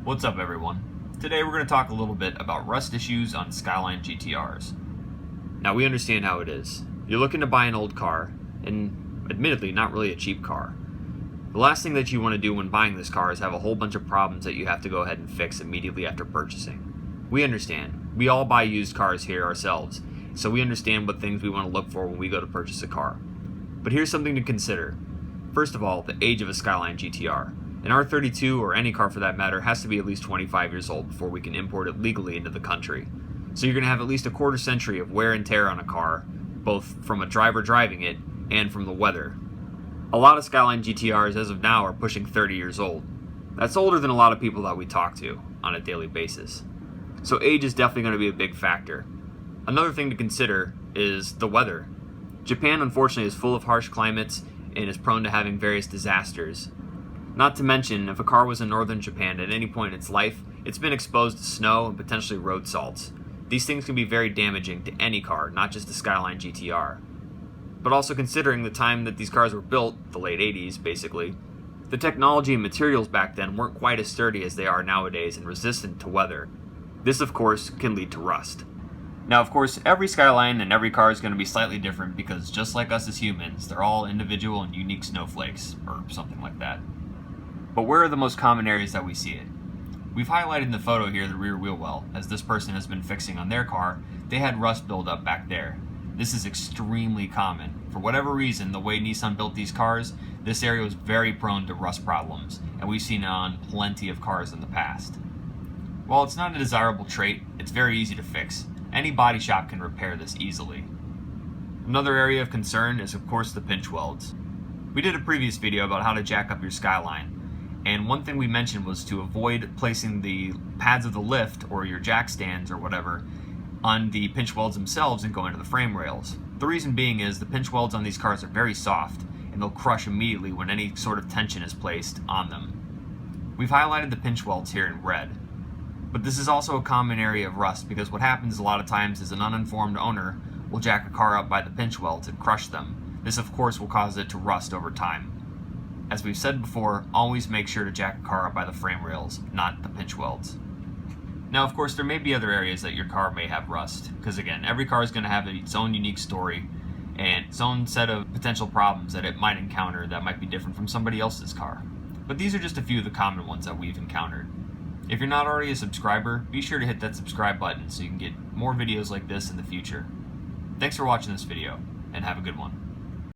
What's up everyone? Today we're going to talk a little bit about rust issues on Skyline GTRs. Now we understand how it is. You're looking to buy an old car, and admittedly not really a cheap car. The last thing that you want to do when buying this car is have a whole bunch of problems that you have to go ahead and fix immediately after purchasing. We understand. We all buy used cars here ourselves, so we understand what things we want to look for when we go to purchase a car. But here's something to consider. First of all, the age of a Skyline GTR. An R32, or any car for that matter, has to be at least 25 years old before we can import it legally into the country. So you're going to have at least a quarter century of wear and tear on a car, both from a driver driving it and from the weather. A lot of Skyline GTRs as of now are pushing 30 years old. That's older than a lot of people that we talk to on a daily basis. So age is definitely going to be a big factor. Another thing to consider is the weather. Japan unfortunately is full of harsh climates and is prone to having various disasters. Not to mention, if a car was in northern Japan at any point in its life, it's been exposed to snow and potentially road salts. These things can be very damaging to any car, not just the Skyline GTR. But also considering the time that these cars were built, the late 80s basically, the technology and materials back then weren't quite as sturdy as they are nowadays and resistant to weather. This of course can lead to rust. Now of course, every Skyline and every car is going to be slightly different because just like us as humans, they're all individual and unique snowflakes, or something like that. But where are the most common areas that we see it? We've highlighted in the photo here the rear wheel well, as this person has been fixing on their car. They had rust buildup back there. This is extremely common. For whatever reason, the way Nissan built these cars, this area was very prone to rust problems, and we've seen it on plenty of cars in the past. While it's not a desirable trait, it's very easy to fix. Any body shop can repair this easily. Another area of concern is of course the pinch welds. We did a previous video about how to jack up your Skyline. And one thing we mentioned was to avoid placing the pads of the lift, or your jack stands or whatever, on the pinch welds themselves and go into the frame rails. The reason being is the pinch welds on these cars are very soft, and they'll crush immediately when any sort of tension is placed on them. We've highlighted the pinch welds here in red. But this is also a common area of rust because what happens a lot of times is an uninformed owner will jack a car up by the pinch welds and crush them. This of course will cause it to rust over time. As we've said before, always make sure to jack a car up by the frame rails, not the pinch welds. Now of course there may be other areas that your car may have rust, because again, every car is going to have its own unique story and its own set of potential problems that it might encounter that might be different from somebody else's car. But these are just a few of the common ones that we've encountered. If you're not already a subscriber, be sure to hit that subscribe button so you can get more videos like this in the future. Thanks for watching this video, and have a good one.